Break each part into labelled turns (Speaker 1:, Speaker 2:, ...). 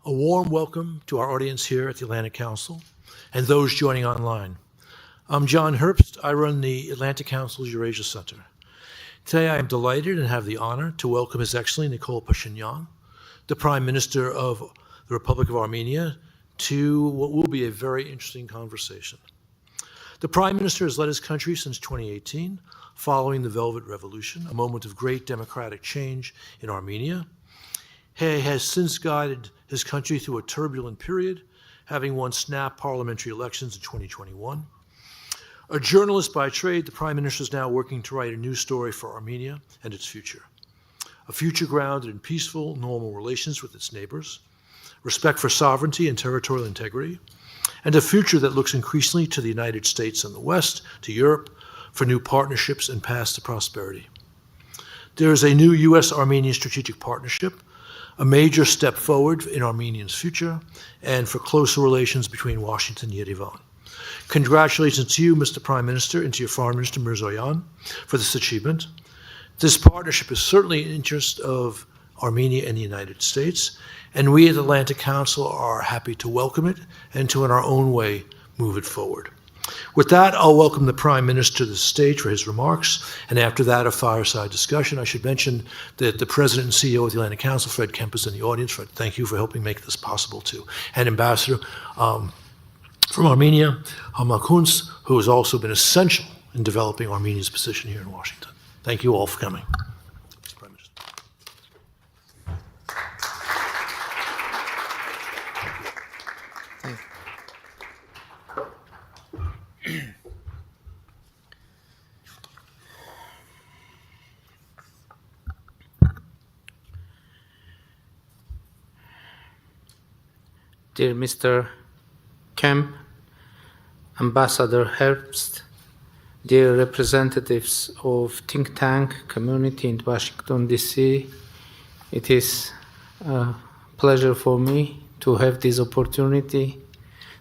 Speaker 1: A warm welcome to our audience here at the Atlantic Council and those joining online. I'm John Herbst. I run the Atlantic Council's Eurasia Center. Today I am delighted and have the honor to welcome His Excellency Nikola Pashinyan, the Prime Minister of the Republic of Armenia, to what will be a very interesting conversation. The Prime Minister has led his country since 2018, following the Velvet Revolution, a moment of great democratic change in Armenia. He has since guided his country through a turbulent period, having won snap parliamentary elections in 2021. A journalist by trade, the Prime Minister is now working to write a new story for Armenia and its future. A future grounded in peaceful, normal relations with its neighbors, respect for sovereignty and territorial integrity, and a future that looks increasingly to the United States and the West, to Europe, for new partnerships and paths to prosperity. There is a new U.S.-Armenian strategic partnership, a major step forward in Armenia's future and for closer relations between Washington and Yerevan. Congratulations to you, Mr. Prime Minister, and to your Foreign Minister, Mirzoyan, for this achievement. This partnership is certainly in the interest of Armenia and the United States, and we at the Atlantic Council are happy to welcome it and to, in our own way, move it forward. With that, I'll welcome the Prime Minister to the stage for his remarks, and after that, a fireside discussion. I should mention that the President and CEO of the Atlantic Council, Fred Kemp, is in the audience. Fred, thank you for helping make this possible, too. And Ambassador from Armenia, Hamal Kuntz, who has also been essential in developing Armenia's position here in Washington. Thank you all for coming. Mr. Prime Minister.
Speaker 2: Dear Mr. Kemp, Ambassador Herbst, dear representatives of think tank community in Washington, D.C., it is a pleasure for me to have this opportunity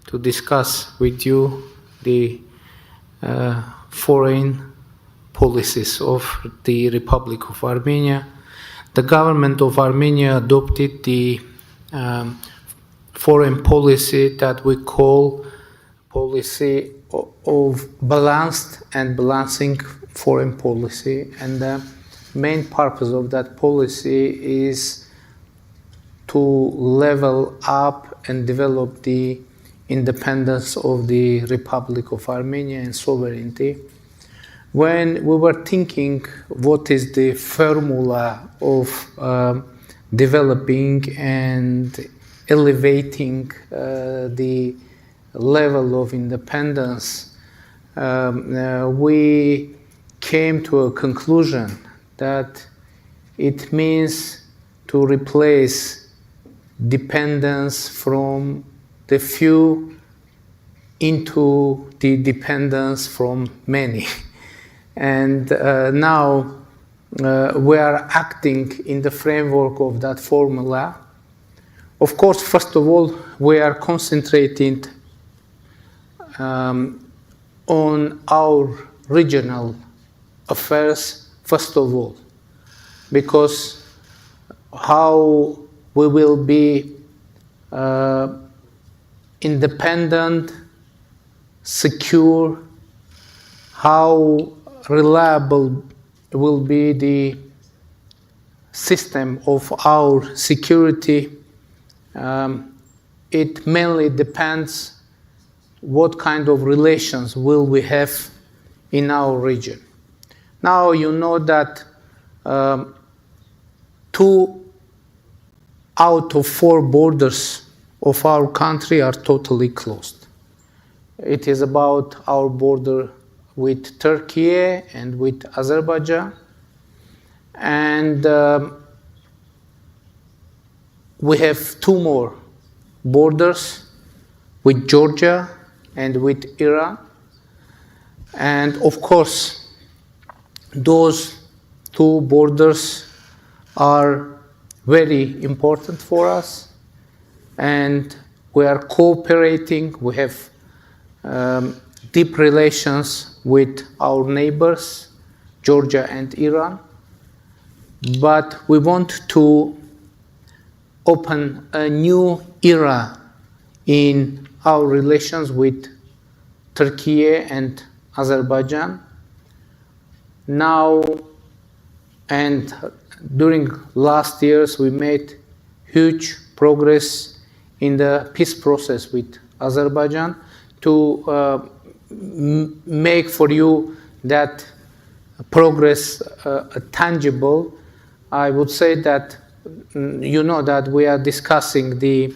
Speaker 2: to discuss with you the foreign policies of the Republic of Armenia. The government of Armenia adopted the foreign policy that we call policy of balanced and balancing foreign policy. And the main purpose of that policy is to level up and develop the independence of the Republic of Armenia and sovereignty. When we were thinking what is the formula of developing and elevating the level of independence, we came to a conclusion that it means to replace dependence from the few into the dependence from many. And now we are acting in the framework of that formula. Of course, first of all, we are concentrating on our regional affairs, first of all, because how we will be independent, secure, how reliable will be the system of our security. It mainly depends what kind of relations will we have in our region. Now you know that 2 out of 4 borders of our country are totally closed. It is about our border with Turkey and with Azerbaijan, and we have 2 more borders with Georgia and with Iran. And of course, those 2 borders are very important for us, and we are cooperating. We have deep relations with our neighbors, Georgia and Iran, but we want to open a new era in our relations with Turkey and Azerbaijan. Now and during last years, we made huge progress in the peace process with Azerbaijan. To make for you that progress tangible, I would say that you know that we are discussing the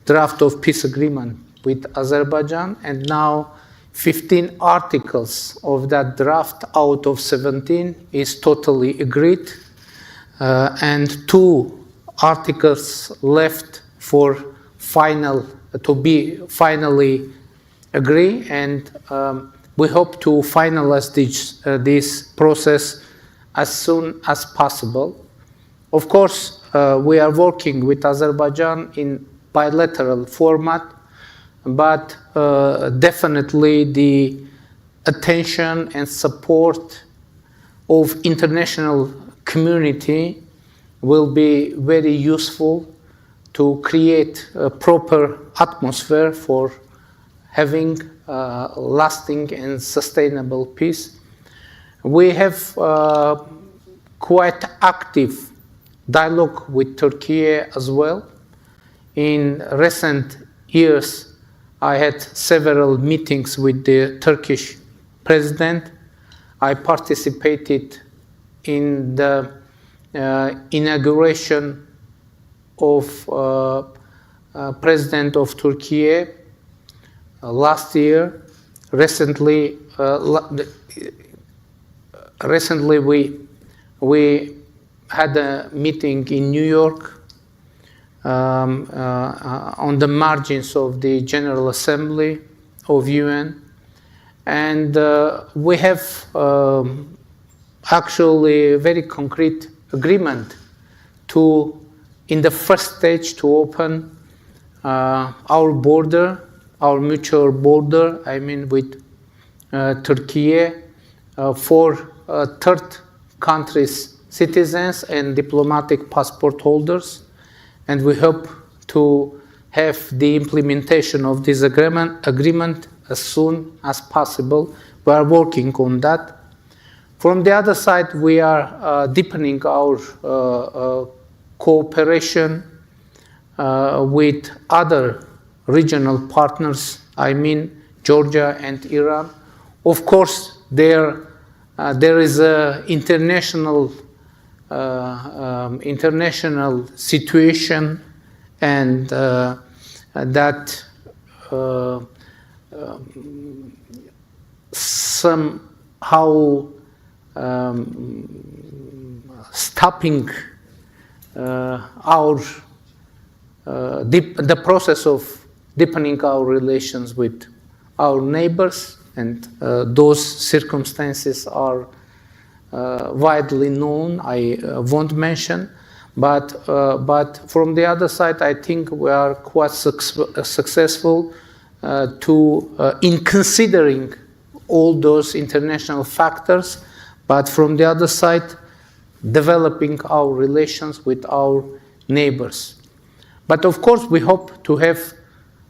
Speaker 2: draft of peace agreement with Azerbaijan, and now 15 articles of that draft out of 17 is totally agreed, and 2 articles left to be finally agree, and we hope to finalize this process as soon as possible. Of course, we are working with Azerbaijan in bilateral format, but definitely the attention and support of international community will be very useful to create a proper atmosphere for having lasting and sustainable peace. We have quite active dialogue with Turkey as well. In recent years, I had several meetings with the Turkish president. I participated in the inauguration of President of Turkey last year. Recently, we had a meeting in New York on the margins of the General Assembly of UN, and we have actually a very concrete agreement to, in the first stage, to open our border, our mutual border, I mean with Turkey, for third countries' citizens and diplomatic passport holders. And we hope to have the implementation of this agreement as soon as possible. We are working on that. From the other side, we are deepening our cooperation with other regional partners, I mean Georgia and Iran. Of course, there is an international situation, and that somehow stopping the process of deepening our relations with our neighbors, and those circumstances are widely known. I won't mention, but from the other side, I think we are quite successful in considering all those international factors, but from the other side, developing our relations with our neighbors. But of course, we hope to have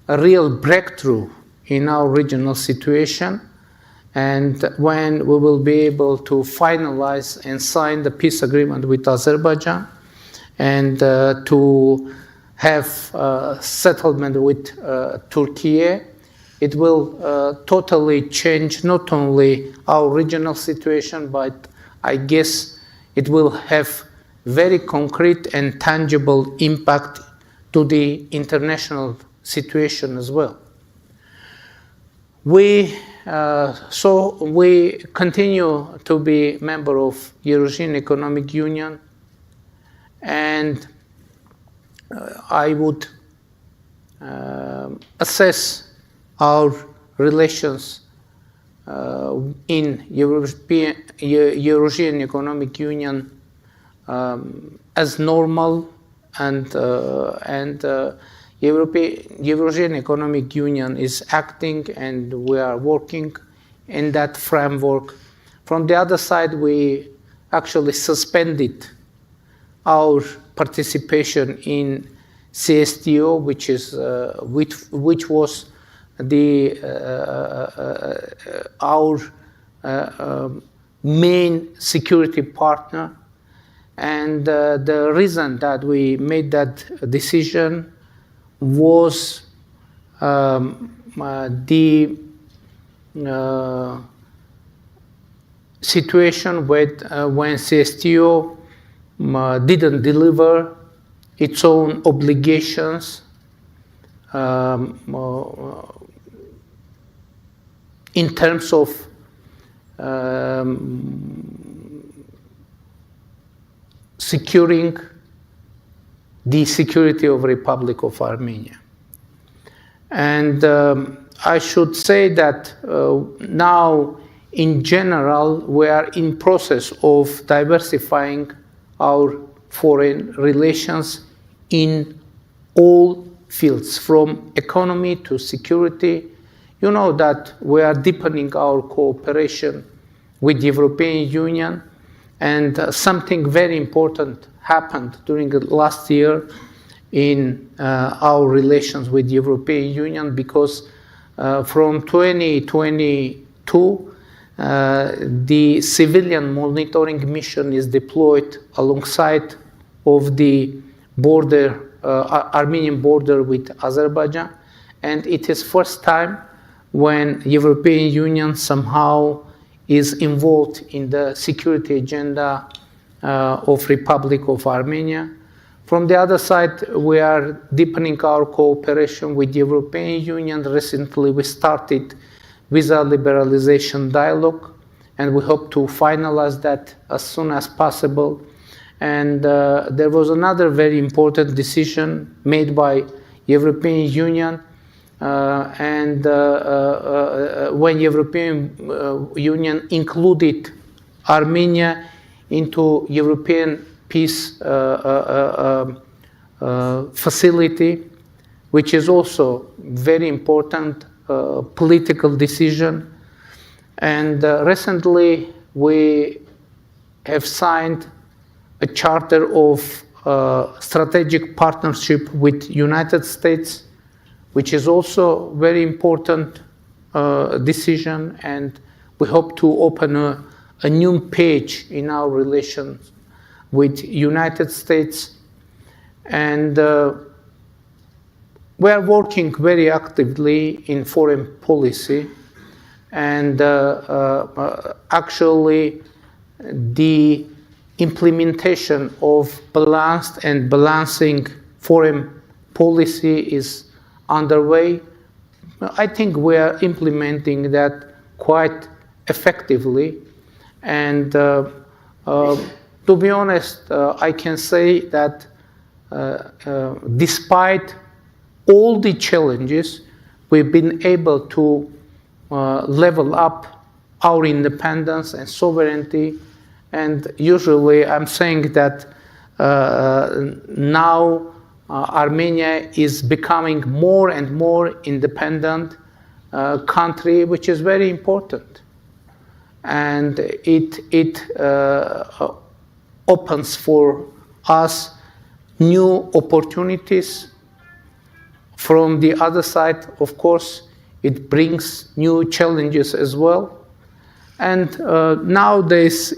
Speaker 2: a real breakthrough in our regional situation, and when we will be able to finalize and sign the peace agreement with Azerbaijan, and to have settlement with Turkey, it will totally change not only our regional situation, but I guess it will have very concrete and tangible impact to the international situation as well. We continue to be member of European Economic Union, and I would assess our relations in European Economic Union as normal, and European Economic Union is acting, and we are working in that framework. From the other side, we actually suspended our participation in CSTO, which was our main security partner. And the reason that we made that decision was the situation when CSTO didn't deliver its own obligations in terms of securing the security of Republic of Armenia. And I should say that now, in general, we are in process of diversifying our foreign relations in all fields, from economy to security. You know that we are deepening our cooperation with the European Union, and something very important happened during the last year in our relations with the European Union, because from 2022, the civilian monitoring mission is deployed alongside of the border, Armenian border with Azerbaijan, and it is first time when European Union somehow is involved in the security agenda of Republic of Armenia. From the other side, we are deepening our cooperation with the European Union. Recently, we started visa liberalization dialogue, and we hope to finalize that as soon as possible. And there was another very important decision made by European Union, when European Union included Armenia into European peace facility, which is also very important political decision. And recently we have signed a charter of strategic partnership with United States, which is also very important decision, and we hope to open a new page in our relations with United States. And we are working very actively in foreign policy, and actually the implementation of balanced and balancing foreign policy is underway. I think we are implementing that quite effectively, and to be honest, I can say that despite all the challenges, we've been able to level up our independence and sovereignty. And usually I'm saying that now Armenia is becoming more and more independent country, which is very important. And it opens for us new opportunities. From the other side, of course, it brings new challenges as well. And nowadays,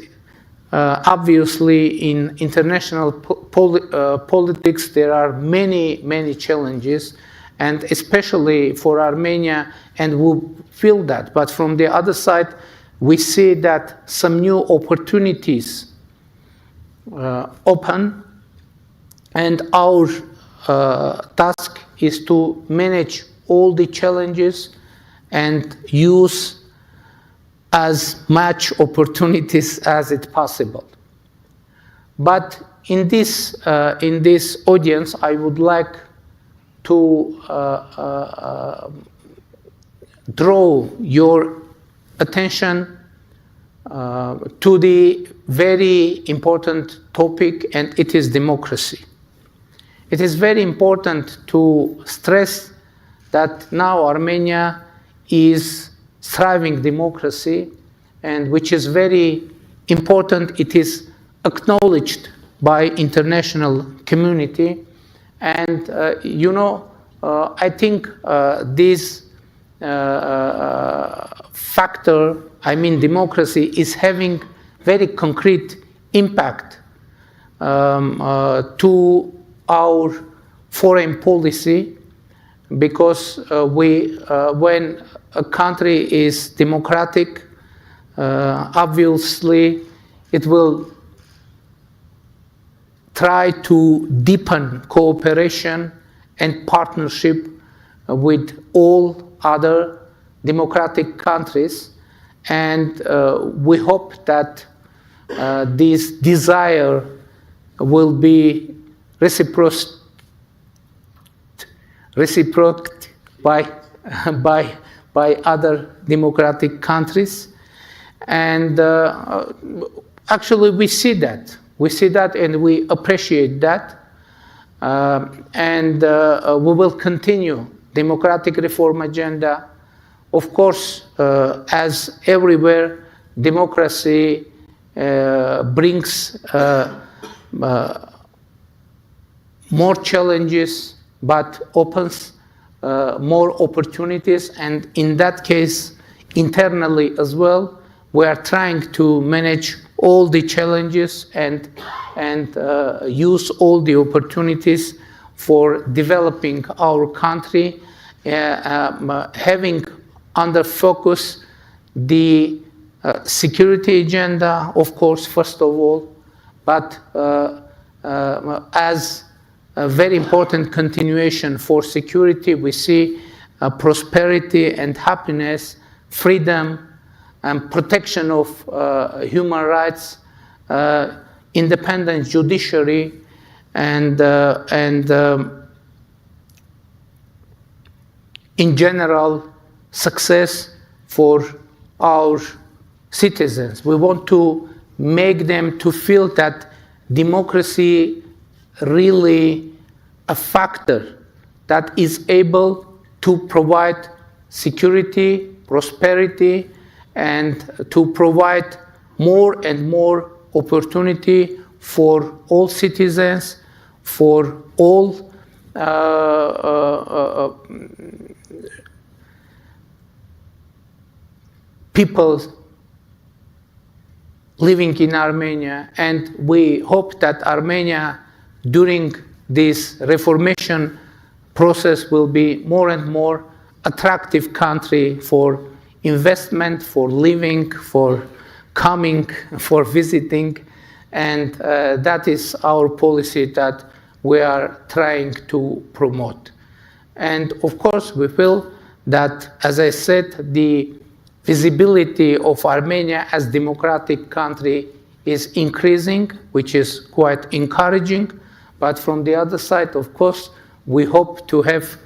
Speaker 2: obviously, in international politics, there are many challenges, and especially for Armenia, and we feel that. But from the other side, we see that some new opportunities open, and our task is to manage all the challenges and use as much opportunities as it possible. But in this audience, I would like to draw your attention to the very important topic, and it is democracy. It is very important to stress that now Armenia is thriving democracy, and which is very important. It is acknowledged by international community, And, I think this factor, democracy, is having very concrete impact to our foreign policy, because when a country is democratic, obviously it will try to deepen cooperation and partnership with all other democratic countries, and we hope that this desire will be reciprocated by other democratic countries. And actually we see that and we appreciate that, and we will continue democratic reform agenda. Of course, as everywhere, democracy brings more challenges, but opens more opportunities. And in that case, internally as well, we are trying to manage all the challenges and use all the opportunities for developing our country, having under focus the security agenda, of course, first of all, but as a very important continuation for security, we see prosperity and happiness, freedom, and protection of human rights, independent judiciary, and in general, success for our citizens. We want to make them to feel that democracy really a factor that is able to provide security, prosperity, and to provide more and more opportunity for all citizens, for all people living in Armenia. And we hope that Armenia, during this reformation process, will be more and more attractive country for investment, for living, for coming, for visiting, and that is our policy that we are trying to promote. And of course, we feel that, as I said, the visibility of Armenia as democratic country is increasing, which is quite encouraging. But from the other side, of course, we hope to have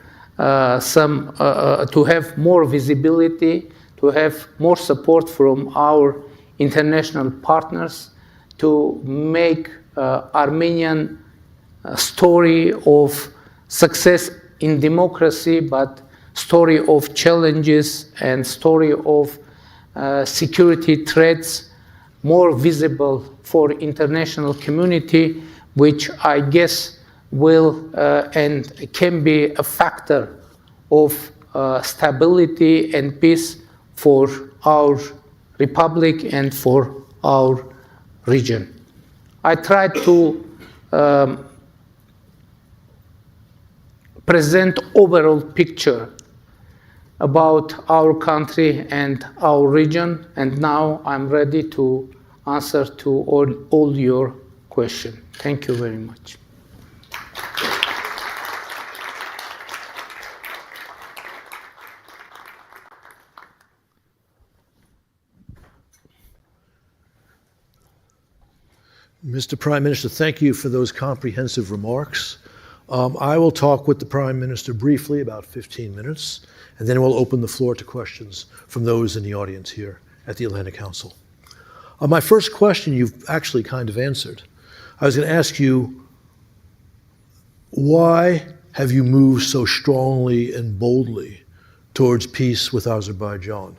Speaker 2: to have more visibility, to have more support from our international partners, to make Armenian story of success in democracy, but story of challenges and story of security threats more visible for international community, which I guess will and can be a factor of stability and peace for our republic and for our region. I tried to present overall picture about our country and our region, and now I'm ready to answer to all your questions. Thank you very much.
Speaker 1: Mr. Prime Minister, thank you for those comprehensive remarks. I will talk with the Prime Minister briefly, about 15 minutes, and then we'll open the floor to questions from those in the audience here at the Atlantic Council. My first question you've actually kind of answered. I was going to ask you, why have you moved so strongly and boldly towards peace with Azerbaijan?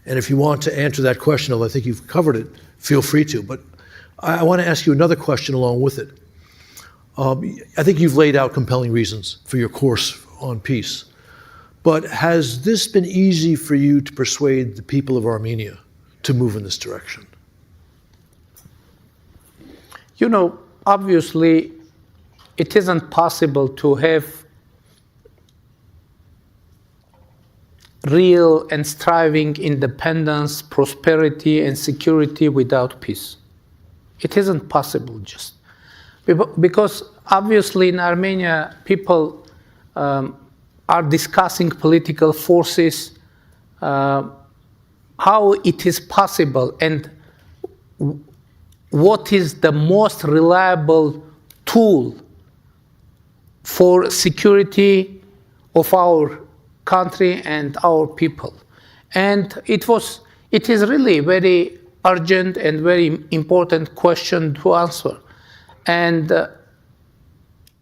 Speaker 1: And if you want to answer that question, although I think you've covered it, feel free to. But I want to ask you another question along with it. I think you've laid out compelling reasons for your course on peace. But has this been easy for you to persuade the people of Armenia to move in this direction?
Speaker 2: You know, obviously, it isn't possible to have real and striving independence, prosperity, and security without peace. It isn't possible just. Because obviously in Armenia, people are discussing political forces, how it is possible and what is the most reliable tool for security of our country and our people. And it is really very urgent and very important question to answer. And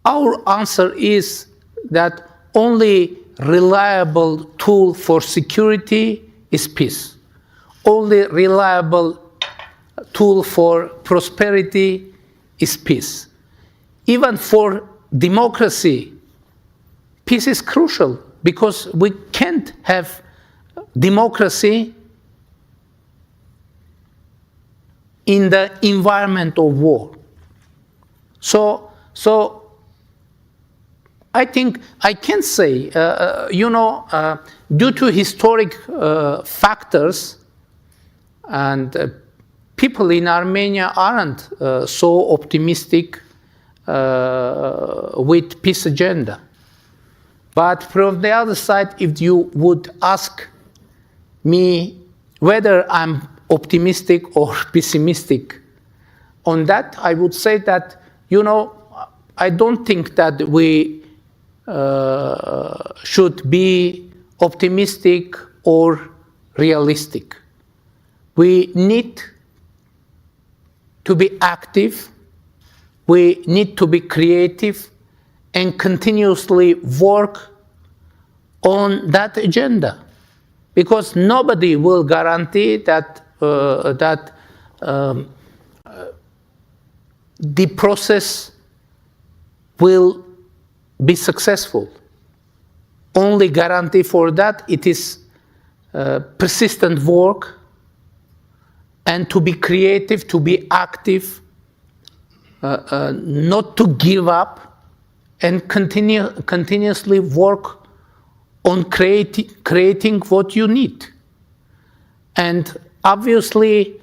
Speaker 2: our answer is that only reliable tool for security is peace. Only reliable tool for prosperity is peace. Even for democracy, peace is crucial because we can't have democracy in the environment of war. So I think I can say, due to historic factors, and people in Armenia aren't so optimistic with peace agenda. But from the other side, if you would ask me whether I'm optimistic or pessimistic on that, I would say that, I don't think that we should be optimistic or realistic. We need to be active, we need to be creative, and continuously work on that agenda. Because nobody will guarantee that the process will be successful. Only guarantee for that it is persistent work and to be creative, to be active, not to give up, and continuously work on creating what you need. And obviously,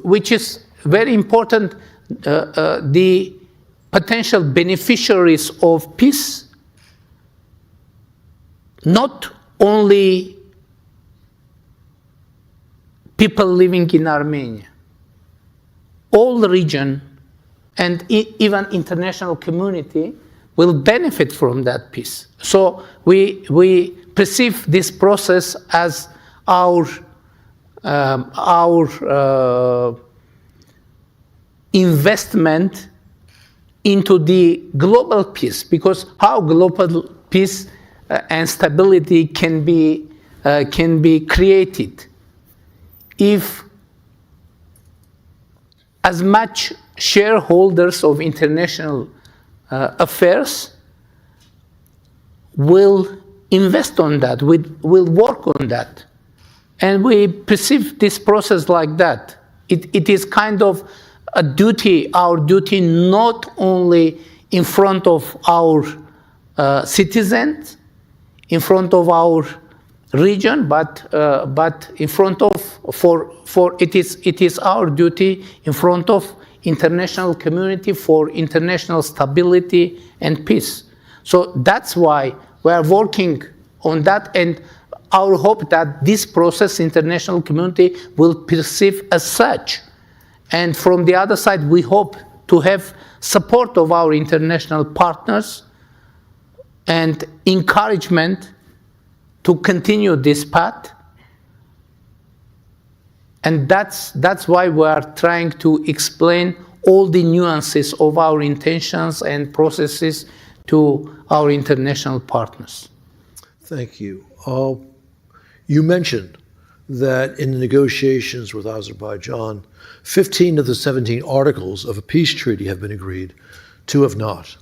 Speaker 2: which is very important, the potential beneficiaries of peace, not only people living in Armenia, all the region and even international community will benefit from that peace. So we perceive this process as our investment into the global peace, because how global peace and stability can be created if as much shareholders of international affairs will invest on that, will work on that. And we perceive this process like that. It is kind of a duty, our duty, not only in front of our citizens, in front of our region, but in front of it is our duty in front of international community for international stability and peace. So that's why we are working on that, and our hope that this process international community will perceive as such. And from the other side, we hope to have support of our international partners and encouragement to continue this path. And that's why we are trying to explain all the nuances of our intentions and processes to our international partners.
Speaker 1: Thank you. You mentioned that in the negotiations with Azerbaijan, 15 of the 17 articles of a peace treaty have been agreed Two have not.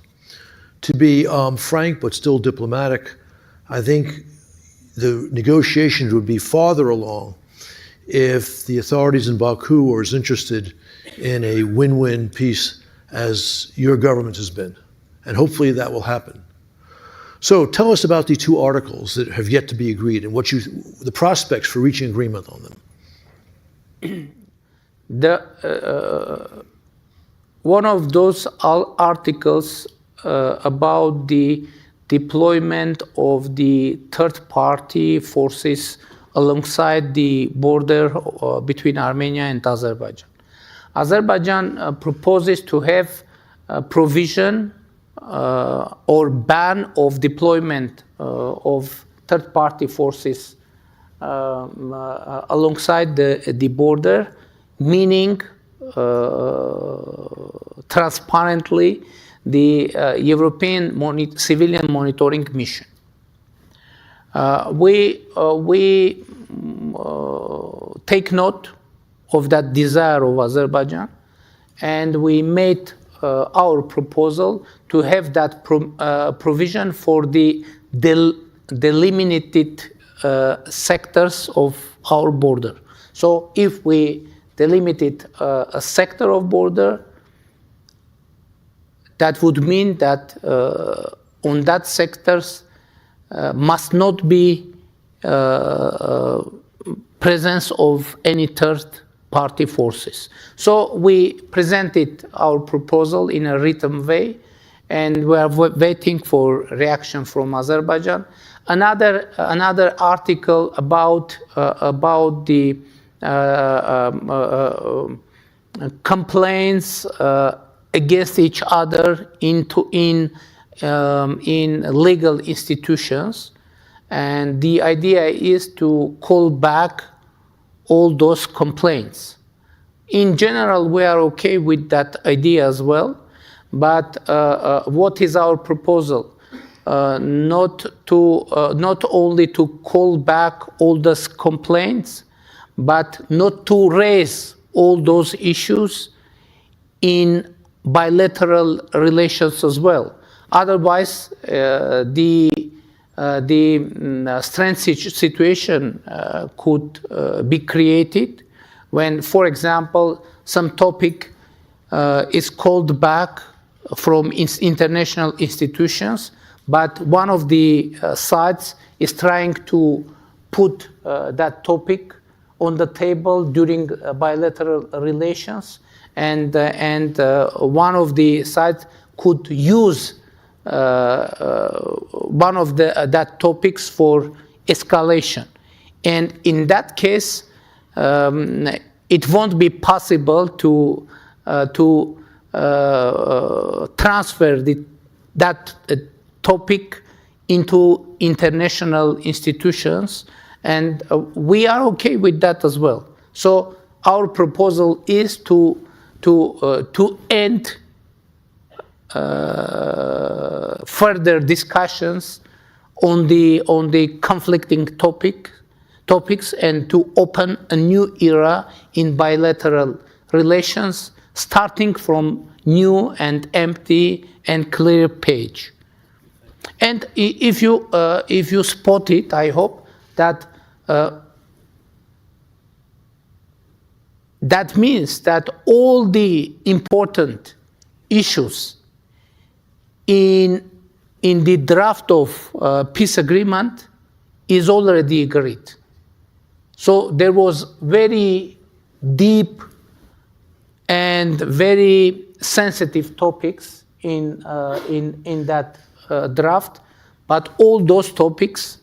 Speaker 1: To be frank but still diplomatic, I think the negotiations would be farther along if the authorities in Baku were as interested in a win-win peace as your government has been. And hopefully that will happen. So tell us about the two articles that have yet to be agreed and the prospects for reaching agreement on them.
Speaker 2: One of those articles about the deployment of the third-party forces alongside the border between Armenia and Azerbaijan. Azerbaijan proposes to have a provision or ban of deployment of third-party forces alongside the border, meaning transparently the European civilian monitoring mission. We take note of that desire of Azerbaijan, and we made our proposal to have that provision for the delimited sectors of our border. So if we delimited a sector of border, that would mean that on that sectors must not be presence of any third-party forces. So we presented our proposal in a written way, and we are waiting for reaction from Azerbaijan. Another article about the complaints against each other in legal institutions, and the idea is to call back all those complaints. In general, we are okay with that idea as well, but what is our proposal? Not only to call back all those complaints, but not to raise all those issues in bilateral relations as well. Otherwise, the strange situation could be created when, for example, some topic is called back from international institutions, but one of the sides is trying to put that topic on the table during bilateral relations, and one of the sides could use one of that topics for escalation. And in that case, it won't be possible to transfer that topic into international institutions, and we are okay with that as well. So our proposal is to end further discussions on the conflicting topics and to open a new era in bilateral relations, starting from new and empty and clear page. And if you spot it, I hope that that means that all the important issues in the draft of peace agreement is already agreed. So there was very deep and very sensitive topics in that draft, but all those topics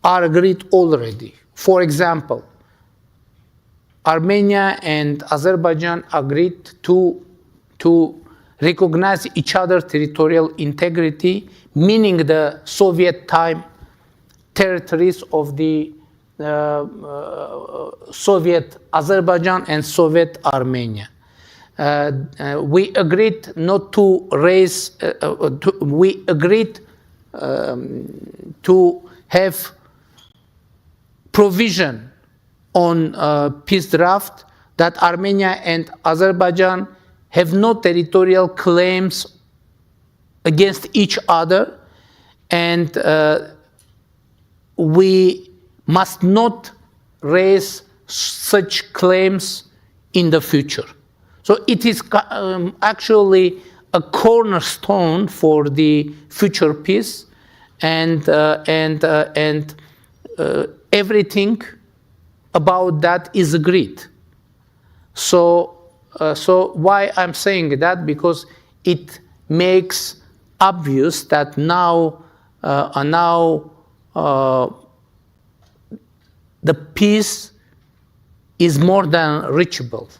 Speaker 2: are agreed already. For example, Armenia and Azerbaijan agreed to recognize each other's territorial integrity, meaning the Soviet time territories of the Soviet Azerbaijan and Soviet Armenia. We agreed not to raise, we agreed to have provision on peace draft that Armenia and Azerbaijan have no territorial claims against each other, and we must not raise such claims in the future. So it is actually a cornerstone for the future peace, and everything about that is agreed. So why I'm saying that? Because it makes obvious that now the peace is more than reachable,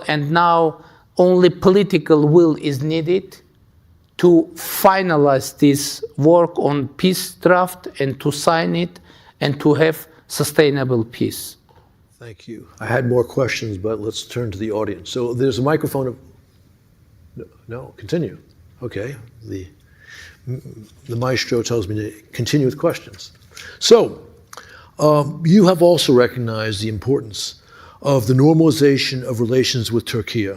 Speaker 2: and now only political will is needed to finalize this work on peace draft and to sign it and to have sustainable peace.
Speaker 1: Thank you. I had more questions, but let's turn to the audience. So there's a microphone. No, continue. Okay. The maestro tells me to continue with questions. So you have also recognized the importance of the normalization of relations with Turkey.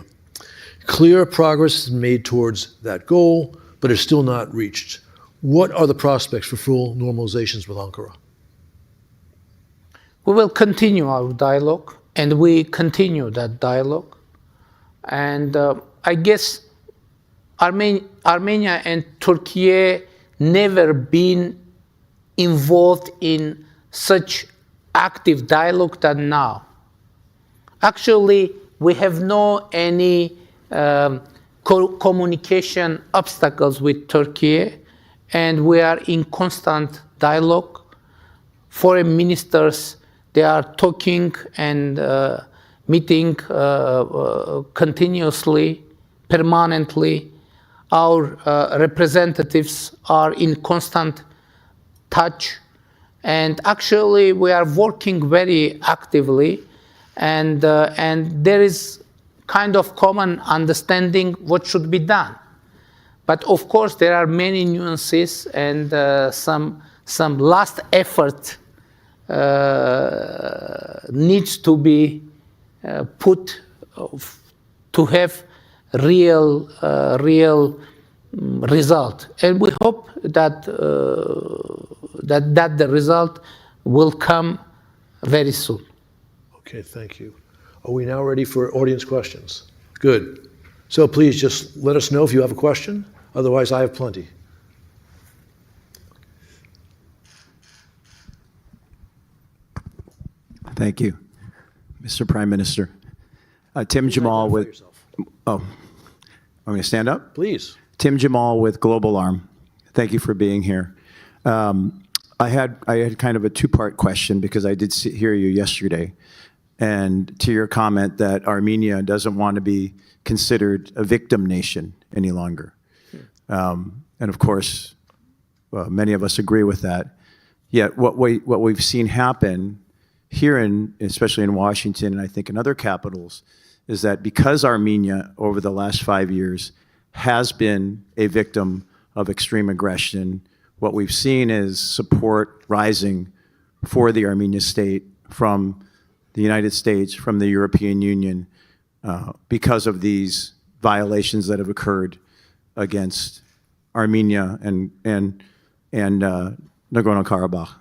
Speaker 1: Clear progress has been made towards that goal, but is still not reached. What are the prospects for full normalizations with Ankara?
Speaker 2: We will continue our dialogue, and we continue that dialogue. And I guess Armenia and Turkey never been involved in such active dialogue than now. Actually, we have no any communication obstacles with Turkey, and we are in constant dialogue. Foreign ministers, they are talking and meeting continuously, permanently. Our representatives are in constant touch, and actually we are working very actively, and there is kind of common understanding what should be done. But of course there are many nuances, and some last effort needs to be put to have real result, and we hope that the result will come very soon.
Speaker 1: Okay, thank you. Are we now ready for audience questions? Good. So please just let us know if you have a question. Otherwise, I have plenty.
Speaker 3: Thank you, Mr. Prime Minister. Tim Jamal with... Oh, want me to stand up?
Speaker 1: Please.
Speaker 3: Tim Jamal with Global Arm. Thank you for being here. I had kind of a two-part question because I did hear you yesterday, and to your comment that Armenia doesn't want to be considered a victim nation any longer. And of course, many of us agree with that. Yet what we've seen happen here, especially in Washington and I think in other capitals, is that because Armenia over the last 5 years has been a victim of extreme aggression, what we've seen is support rising for the Armenian state from the United States, from the European Union, because of these violations that have occurred against Armenia and Nagorno-Karabakh.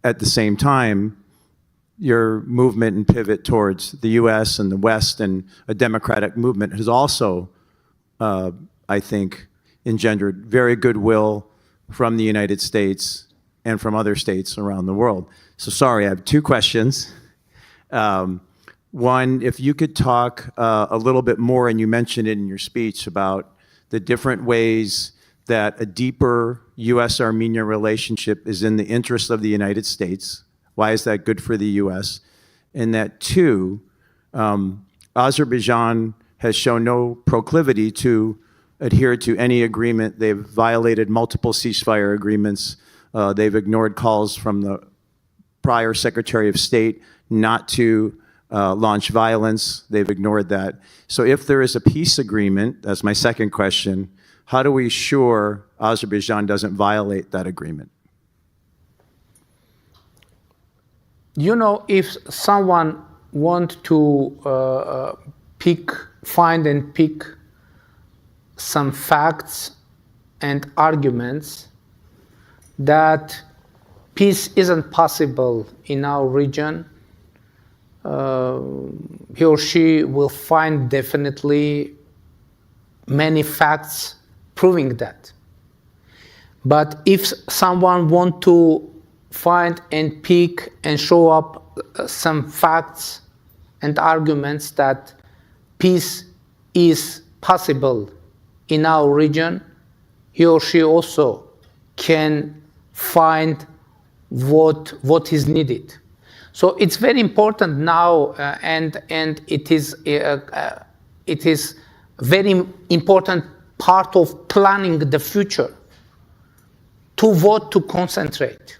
Speaker 3: At the same time, your movement and pivot towards the U.S. and the West and a democratic movement has also, I think, engendered very goodwill from the United States and from other states around the world. So sorry, I have two questions. One, if you could talk a little bit more, and you mentioned it in your speech, about the different ways that a deeper U.S.-Armenia relationship is in the interest of the United States. Why is that good for the U.S.? And that two, Azerbaijan has shown no proclivity to adhere to any agreement. They've violated multiple ceasefire agreements. They've ignored calls from the prior Secretary of State not to launch violence. They've ignored that. So if there is a peace agreement, that's my second question, how do we ensure Azerbaijan doesn't violate that agreement?
Speaker 2: You know, if someone want to find and pick some facts and arguments that peace isn't possible in our region, he or she will find definitely many facts proving that. But if someone wants to find and pick and show up some facts and arguments that peace is possible in our region, he or she also can find what is needed. So it's very important now, and it is very important part of planning the future to what to concentrate.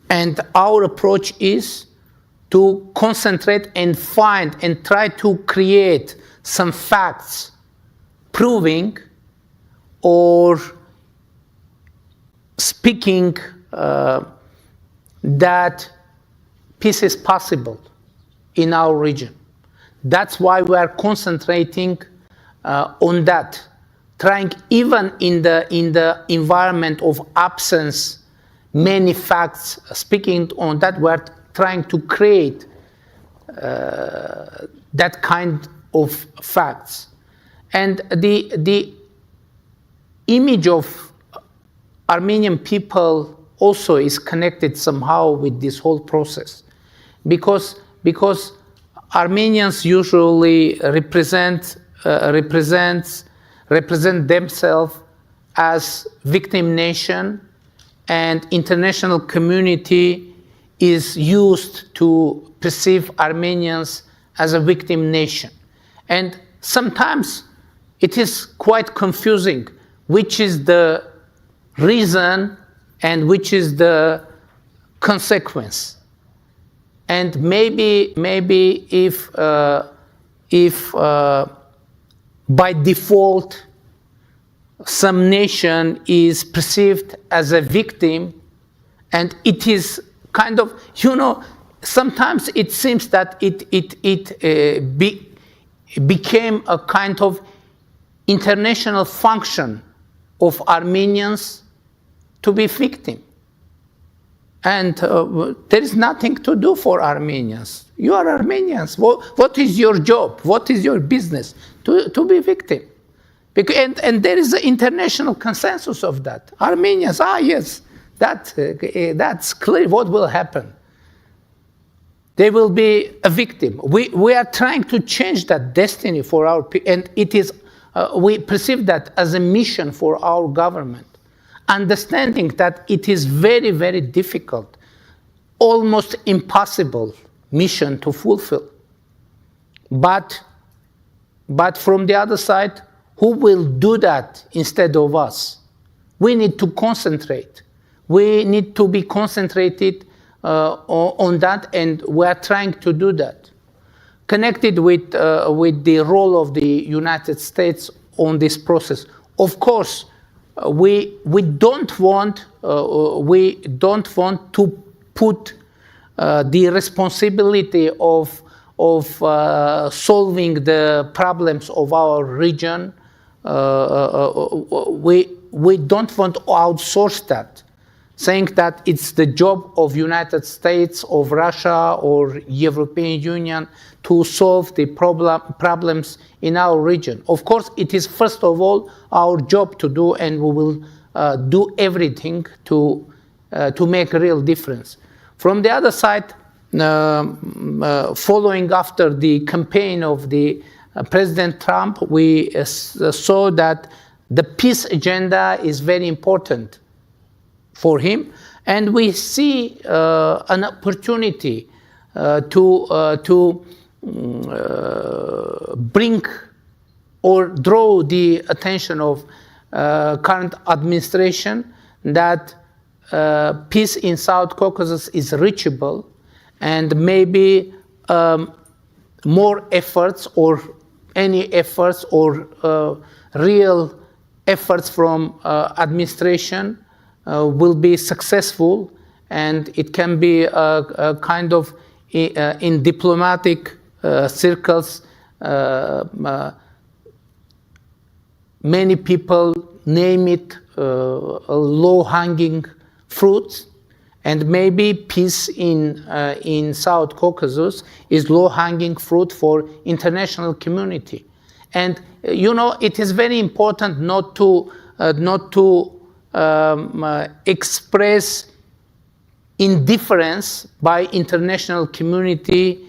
Speaker 2: And our approach is to concentrate and find and try to create some facts proving or speaking that peace is possible in our region. That's why we are concentrating on that, trying even in the environment of absence, many facts speaking on that, we're trying to create that kind of facts. And the image of Armenian people also is connected somehow with this whole process, because Armenians usually represent themselves as victim nation, and international community is used to perceive Armenians as a victim nation. And sometimes it is quite confusing which is the reason and which is the consequence. And maybe if by default some nation is perceived as a victim, and it is kind of, sometimes it seems that it became a kind of international function of Armenians to be victim. And there is nothing to do for Armenians. You are Armenians. What is your job? What is your business? To be victim. And there is an international consensus of that. Armenians, yes, that's clear what will happen. They will be a victim. We are trying to change that destiny for our people, and it is, we perceive that as a mission for our government, understanding that it is very, very difficult, almost impossible mission to fulfill. But from the other side, who will do that instead of us? We need to concentrate. We need to be concentrated on that, and we are trying to do that. Connected with the role of the United States on this process. Of course, we don't want to put the responsibility of solving the problems of our region. We don't want to outsource that, saying that it's the job of United States, of Russia, or European Union to solve the problems in our region. Of course, it is first of all our job to do, and we will do everything to make a real difference. From the other side, following after the campaign of the President Trump, we saw that the peace agenda is very important for him, and we see an opportunity to bring or draw the attention of current administration that peace in South Caucasus is reachable, and maybe more efforts or any efforts or real efforts from administration will be successful, and it can be a kind of in diplomatic circles, many people name it a low-hanging fruit, and maybe peace in South Caucasus is low-hanging fruit for international community. And it is very important not to express indifference by international community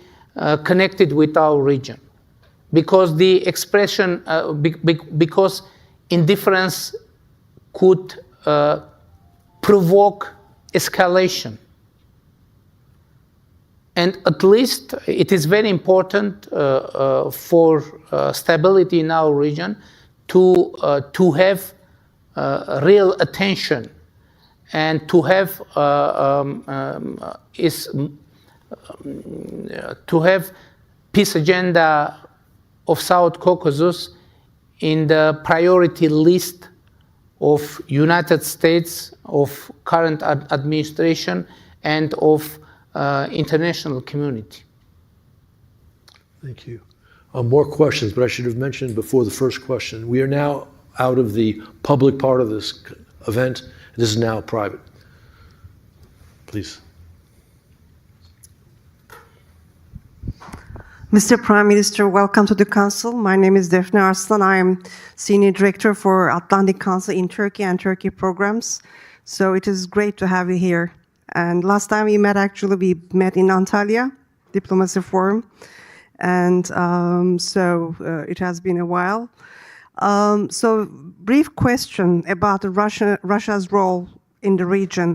Speaker 2: connected with our region, because the expression because indifference could provoke escalation. And at least it is very important for stability in our region to have real attention and to have peace agenda of South Caucasus in the priority list of United States, of current administration, and of international community.
Speaker 1: Thank you. More questions, but I should have mentioned before the first question, we are now out of the public part of this event. This is now private. Please.
Speaker 4: Mr. Prime Minister, welcome to the Council. My name is Defne Arslan. I am Senior Director for Atlantic Council in Turkey and Turkey programs. So it is great to have you here. And last time we met in Antalya, Diplomacy Forum. And it has been a while. So brief question about Russia's role in the region.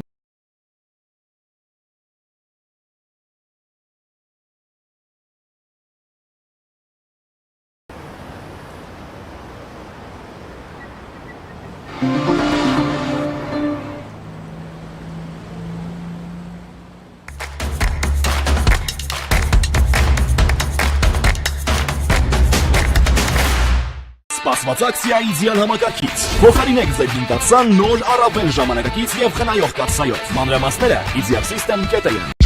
Speaker 5: Սպասված ակցիայի իդեալ համակարգից։ Փոխարինեք ձեր դինտացան նոր առավել ժամանակակից եւ խնայող կաթսայով։ Մանրամասները idiapsystem.am